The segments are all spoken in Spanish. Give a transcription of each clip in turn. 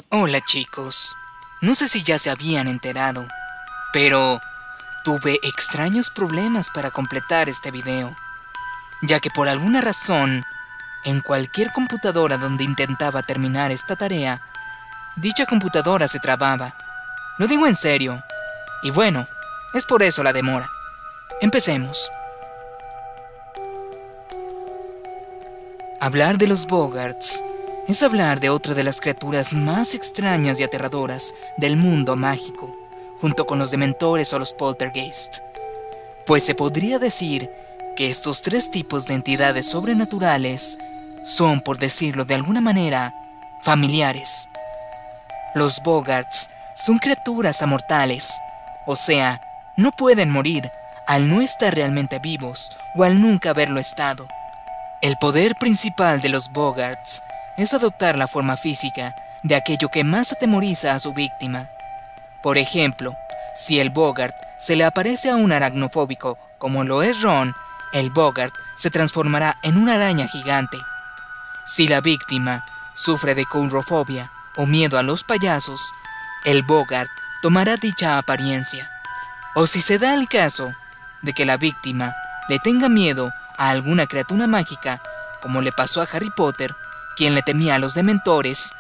Hola chicos, no sé si ya se habían enterado, pero tuve extraños problemas para completar este video, ya que por alguna razón, en cualquier computadora donde intentaba terminar esta tarea, dicha computadora se trababa. Lo digo en serio, y bueno, es por eso la demora. Empecemos. Hablar de los Boggarts es hablar de otra de las criaturas más extrañas y aterradoras del mundo mágico, junto con los dementores o los poltergeist. Pues se podría decir que estos tres tipos de entidades sobrenaturales son, por decirlo de alguna manera, familiares. Los Boggarts son criaturas amortales, o sea, no pueden morir al no estar realmente vivos o al nunca haberlo estado. El poder principal de los Boggarts es adoptar la forma física de aquello que más atemoriza a su víctima. Por ejemplo, si el Boggart se le aparece a un aracnofóbico como lo es Ron, el Boggart se transformará en una araña gigante. Si la víctima sufre de coulrofobia o miedo a los payasos, el Boggart tomará dicha apariencia. O si se da el caso de que la víctima le tenga miedo a alguna criatura mágica, como le pasó a Harry Potter, quien le temía a los dementores,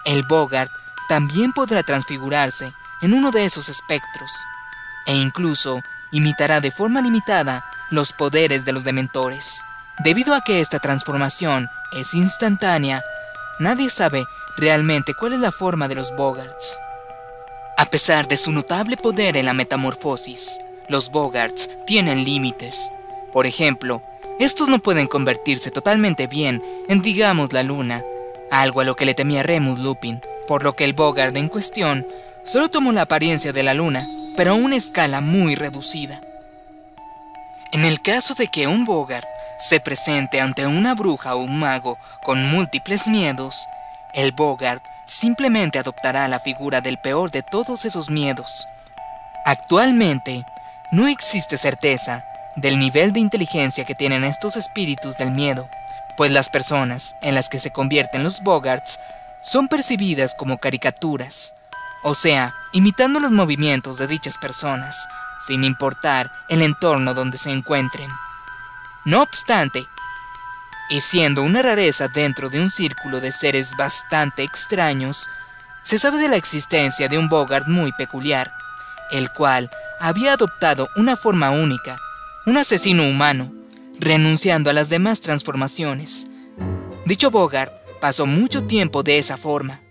el Boggart también podrá transfigurarse en uno de esos espectros, e incluso imitará de forma limitada los poderes de los dementores. Debido a que esta transformación es instantánea, nadie sabe realmente cuál es la forma de los Boggarts. A pesar de su notable poder en la metamorfosis, los Boggarts tienen límites. Por ejemplo, estos no pueden convertirse totalmente bien en, digamos, la luna, algo a lo que le temía Remus Lupin, por lo que el Boggart en cuestión solo tomó la apariencia de la luna, pero a una escala muy reducida. En el caso de que un Boggart se presente ante una bruja o un mago con múltiples miedos, el Boggart simplemente adoptará la figura del peor de todos esos miedos. Actualmente, no existe certeza del nivel de inteligencia que tienen estos espíritus del miedo, pues las personas en las que se convierten los Boggarts son percibidas como caricaturas, o sea, imitando los movimientos de dichas personas, sin importar el entorno donde se encuentren. No obstante, y siendo una rareza dentro de un círculo de seres bastante extraños, se sabe de la existencia de un Boggart muy peculiar, el cual había adoptado una forma única, un asesino humano, renunciando a las demás transformaciones. Dicho Boggart pasó mucho tiempo de esa forma.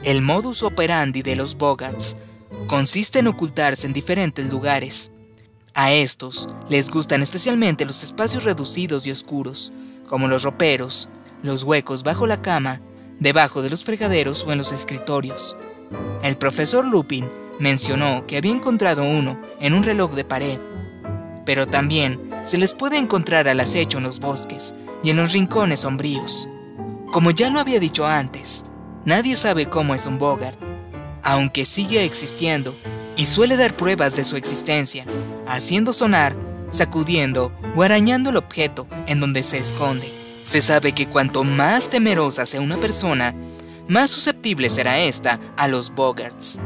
El modus operandi de los Boggarts consiste en ocultarse en diferentes lugares. A estos les gustan especialmente los espacios reducidos y oscuros, como los roperos, los huecos bajo la cama, debajo de los fregaderos o en los escritorios. El profesor Lupin mencionó que había encontrado uno en un reloj de pared, pero también se les puede encontrar al acecho en los bosques y en los rincones sombríos. Como ya lo había dicho antes, nadie sabe cómo es un Boggart, aunque sigue existiendo y suele dar pruebas de su existencia, haciendo sonar, sacudiendo o arañando el objeto en donde se esconde. Se sabe que cuanto más temerosa sea una persona, más susceptible será esta a los Boggarts.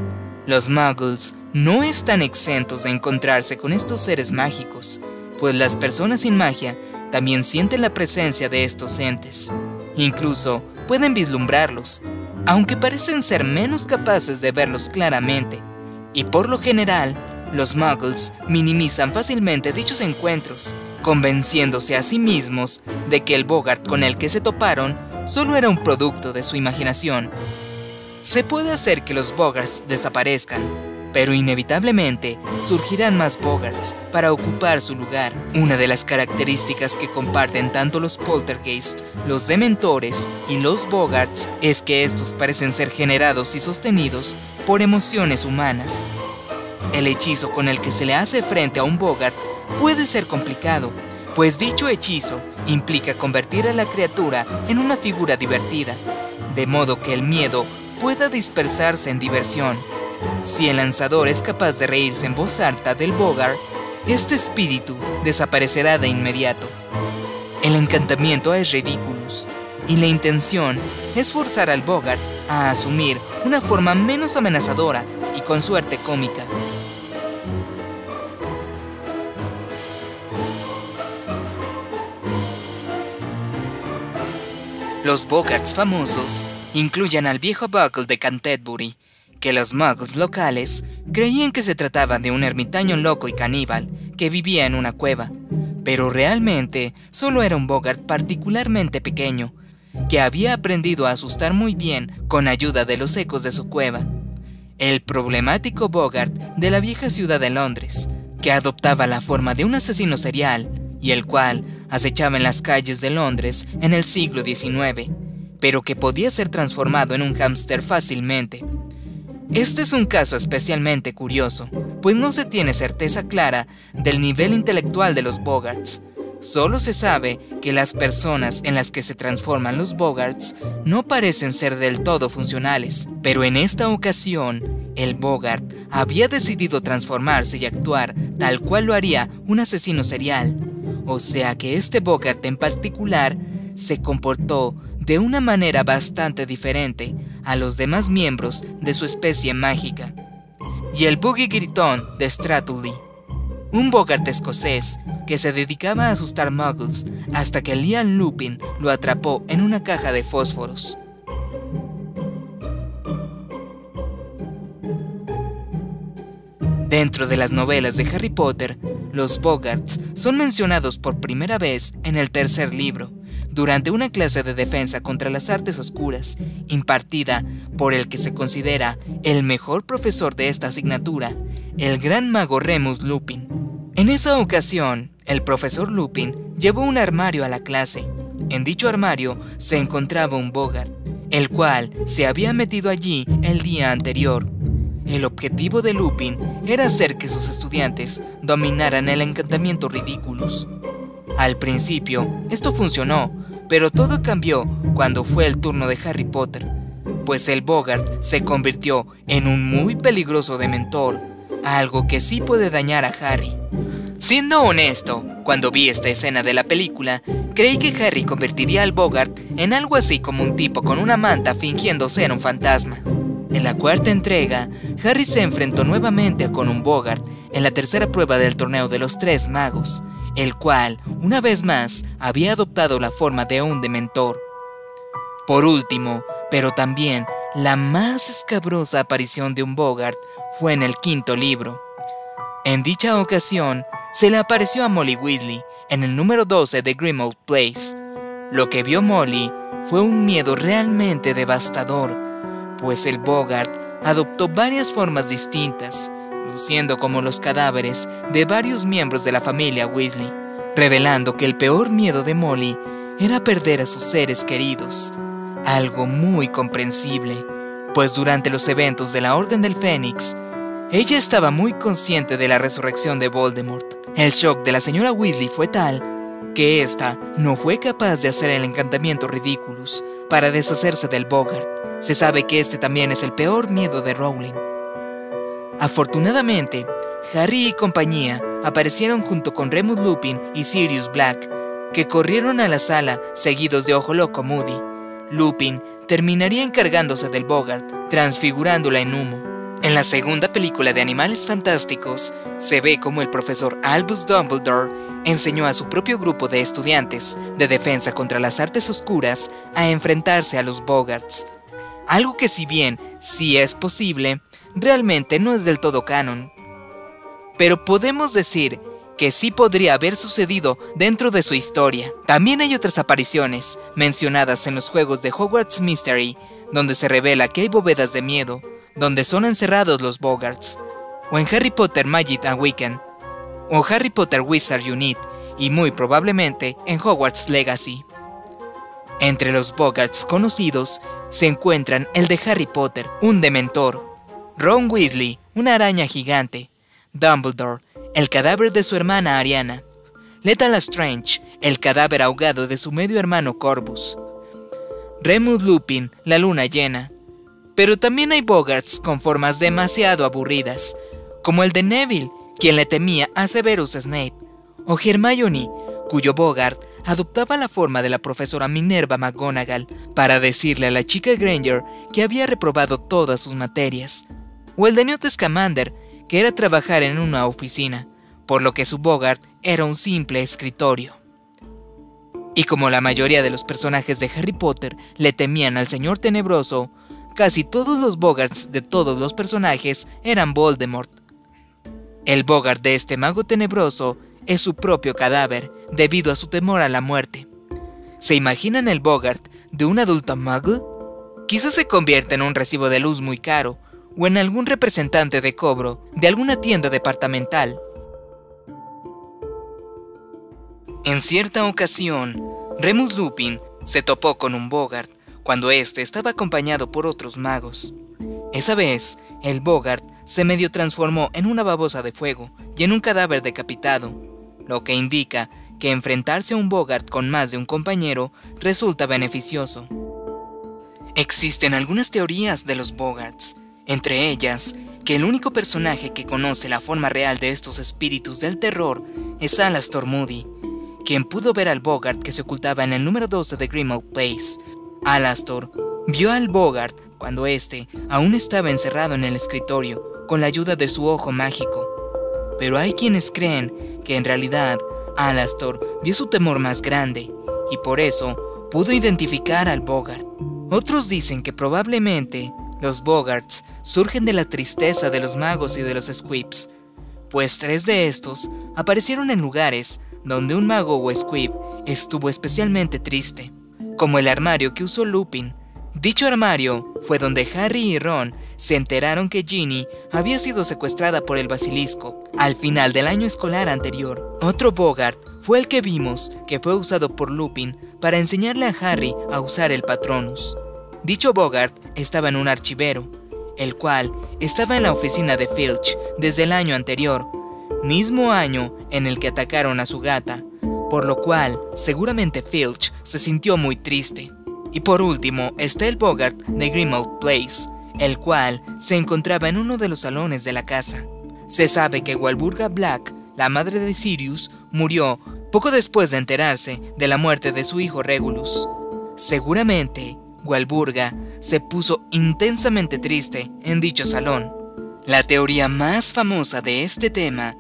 Los Muggles no están exentos de encontrarse con estos seres mágicos, pues las personas sin magia también sienten la presencia de estos entes. Incluso pueden vislumbrarlos, aunque parecen ser menos capaces de verlos claramente. Y por lo general, los Muggles minimizan fácilmente dichos encuentros, convenciéndose a sí mismos de que el Boggart con el que se toparon solo era un producto de su imaginación. Se puede hacer que los Boggarts desaparezcan, pero inevitablemente surgirán más Boggarts para ocupar su lugar. Una de las características que comparten tanto los poltergeist, los dementores y los Boggarts es que estos parecen ser generados y sostenidos por emociones humanas. El hechizo con el que se le hace frente a un Bogart puede ser complicado, pues dicho hechizo implica convertir a la criatura en una figura divertida, de modo que el miedo pueda dispersarse en diversión. Si el lanzador es capaz de reírse en voz alta del Bogart, este espíritu desaparecerá de inmediato. El encantamiento es Ridiculous, y la intención es forzar al Bogart a asumir una forma menos amenazadora y con suerte cómica. Los Bogarts famosos incluyen al viejo Buckle de Canterbury, que los muggles locales creían que se trataba de un ermitaño loco y caníbal que vivía en una cueva, pero realmente solo era un Bogart particularmente pequeño, que había aprendido a asustar muy bien con ayuda de los ecos de su cueva. El problemático Bogart de la vieja ciudad de Londres, que adoptaba la forma de un asesino serial y el cual acechaba en las calles de Londres en el siglo XIX, pero que podía ser transformado en un hámster fácilmente. Este es un caso especialmente curioso, pues no se tiene certeza clara del nivel intelectual de los Bogarts. Solo se sabe que las personas en las que se transforman los Bogarts no parecen ser del todo funcionales, pero en esta ocasión, el Bogart había decidido transformarse y actuar tal cual lo haría un asesino serial. O sea que este Bogart en particular se comportó de una manera bastante diferente a los demás miembros de su especie mágica. Y el Boogie Gritón de Stratully, un Bogart escocés que se dedicaba a asustar muggles hasta que Ian Lupin lo atrapó en una caja de fósforos. Dentro de las novelas de Harry Potter, los Bogarts son mencionados por primera vez en el tercer libro, durante una clase de defensa contra las artes oscuras, impartida por el que se considera el mejor profesor de esta asignatura, el gran mago Remus Lupin. En esa ocasión, el profesor Lupin llevó un armario a la clase. En dicho armario se encontraba un Bogart, el cual se había metido allí el día anterior. El objetivo de Lupin era hacer que sus estudiantes dominaran el encantamiento Ridiculous. Al principio, esto funcionó, pero todo cambió cuando fue el turno de Harry Potter, pues el Bogart se convirtió en un muy peligroso dementor, algo que sí puede dañar a Harry. Siendo honesto, cuando vi esta escena de la película, creí que Harry convertiría al Bogart en algo así como un tipo con una manta fingiendo ser un fantasma. En la cuarta entrega, Harry se enfrentó nuevamente con un Bogart en la tercera prueba del torneo de los Tres Magos, el cual, una vez más, había adoptado la forma de un dementor. Por último, pero también la más escabrosa aparición de un Bogart fue en el quinto libro. En dicha ocasión, se le apareció a Molly Weasley en el número 12 de Grimmauld Place. Lo que vio Molly fue un miedo realmente devastador, pues el Bogart adoptó varias formas distintas, luciendo como los cadáveres de varios miembros de la familia Weasley, revelando que el peor miedo de Molly era perder a sus seres queridos, algo muy comprensible, pues durante los eventos de la Orden del Fénix, ella estaba muy consciente de la resurrección de Voldemort. El shock de la señora Weasley fue tal que ésta no fue capaz de hacer el encantamiento Ridiculous para deshacerse del Bogart. Se sabe que este también es el peor miedo de Rowling. Afortunadamente, Harry y compañía aparecieron junto con Remus Lupin y Sirius Black, que corrieron a la sala seguidos de Ojo Loco Moody. Lupin terminaría encargándose del Bogart, transfigurándola en humo. En la segunda película de Animales Fantásticos, se ve como el profesor Albus Dumbledore enseñó a su propio grupo de estudiantes de defensa contra las artes oscuras a enfrentarse a los Bogarts. Algo que, si bien sí es posible, realmente no es del todo canon. Pero podemos decir que sí podría haber sucedido dentro de su historia. También hay otras apariciones mencionadas en los juegos de Hogwarts Mystery, donde se revela que hay bóvedas de miedo, donde son encerrados los Bogarts, o en Harry Potter Magic Awakened, o Harry Potter Wizard Unit, y muy probablemente en Hogwarts Legacy. Entre los Bogarts conocidos se encuentran el de Harry Potter, un dementor, Ron Weasley, una araña gigante, Dumbledore, el cadáver de su hermana Ariana. Lethal Lestrange, el cadáver ahogado de su medio hermano Corvus. Remus Lupin, la luna llena. Pero también hay Boggarts con formas demasiado aburridas, como el de Neville, quien le temía a Severus Snape, o Hermione, cuyo Boggart adoptaba la forma de la profesora Minerva McGonagall para decirle a la chica Granger que había reprobado todas sus materias, o el de Newt Scamander, que era trabajar en una oficina, por lo que su Boggart era un simple escritorio. Y como la mayoría de los personajes de Harry Potter le temían al Señor Tenebroso, casi todos los Boggarts de todos los personajes eran Voldemort. El Boggart de este mago tenebroso es su propio cadáver, debido a su temor a la muerte. ¿Se imaginan el Boggart de un adulto muggle? Quizás se convierta en un recibo de luz muy caro, o en algún representante de cobro de alguna tienda departamental. En cierta ocasión, Remus Lupin se topó con un Boggart cuando éste estaba acompañado por otros magos. Esa vez, el Boggart se medio transformó en una babosa de fuego y en un cadáver decapitado, lo que indica que enfrentarse a un Boggart con más de un compañero resulta beneficioso. Existen algunas teorías de los Boggarts, entre ellas que el único personaje que conoce la forma real de estos espíritus del terror es Alastor Moody, quien pudo ver al Boggart que se ocultaba en el número 12 de Grimmauld Place. Alastor vio al Boggart cuando éste aún estaba encerrado en el escritorio con la ayuda de su ojo mágico. Pero hay quienes creen que en realidad Alastor vio su temor más grande y por eso pudo identificar al Boggart. Otros dicen que probablemente los Boggarts surgen de la tristeza de los magos y de los Squibs, pues 3 de estos aparecieron en lugares donde un mago o Squib estuvo especialmente triste, como el armario que usó Lupin. Dicho armario fue donde Harry y Ron se enteraron que Ginny había sido secuestrada por el basilisco al final del año escolar anterior. Otro Boggart fue el que vimos que fue usado por Lupin para enseñarle a Harry a usar el Patronus. Dicho Boggart estaba en un archivero, el cual estaba en la oficina de Filch desde el año anterior, mismo año en el que atacaron a su gata, por lo cual seguramente Filch se sintió muy triste. Y por último está el Boggart de Grimmauld Place, el cual se encontraba en uno de los salones de la casa. Se sabe que Walburga Black, la madre de Sirius, murió poco después de enterarse de la muerte de su hijo Regulus. Seguramente, Walburga se puso intensamente triste en dicho salón. La teoría más famosa de este tema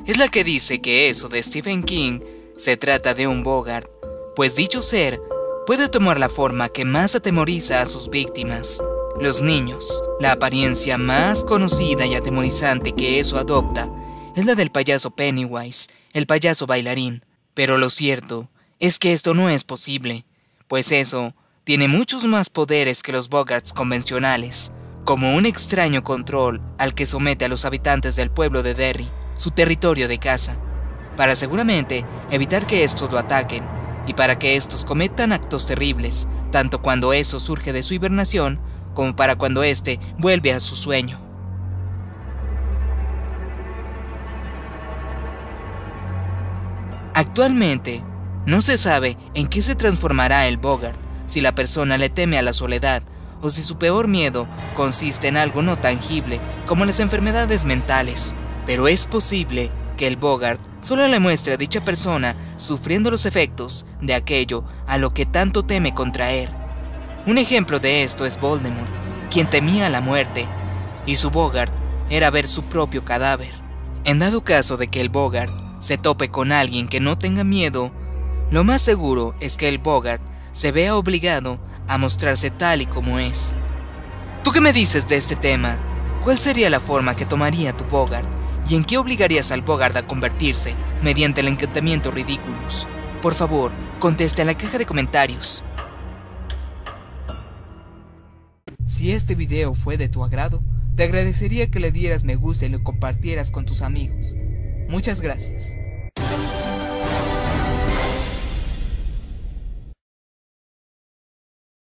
es la que dice que eso de Stephen King se trata de un Boggart, pues dicho ser puede tomar la forma que más atemoriza a sus víctimas, los niños. La apariencia más conocida y atemorizante que eso adopta es la del payaso Pennywise, el payaso bailarín. Pero lo cierto es que esto no es posible, pues eso tiene muchos más poderes que los Boggarts convencionales, como un extraño control al que somete a los habitantes del pueblo de Derry, su territorio de casa, para seguramente evitar que estos lo ataquen y para que estos cometan actos terribles, tanto cuando eso surge de su hibernación como para cuando éste vuelve a su sueño. Actualmente, no se sabe en qué se transformará el Boggart, si la persona le teme a la soledad o si su peor miedo consiste en algo no tangible como las enfermedades mentales, pero es posible que el Boggart solo le muestre a dicha persona sufriendo los efectos de aquello a lo que tanto teme contraer. Un ejemplo de esto es Voldemort, quien temía la muerte, y su Boggart era ver su propio cadáver. En dado caso de que el Boggart se tope con alguien que no tenga miedo, lo más seguro es que el Boggart se vea obligado a mostrarse tal y como es. ¿Tú qué me dices de este tema? ¿Cuál sería la forma que tomaría tu Boggart? ¿Y en qué obligarías al Boggart a convertirse mediante el encantamiento Ridículus? Por favor, conteste en la caja de comentarios. Si este video fue de tu agrado, te agradecería que le dieras me gusta y lo compartieras con tus amigos. Muchas gracias.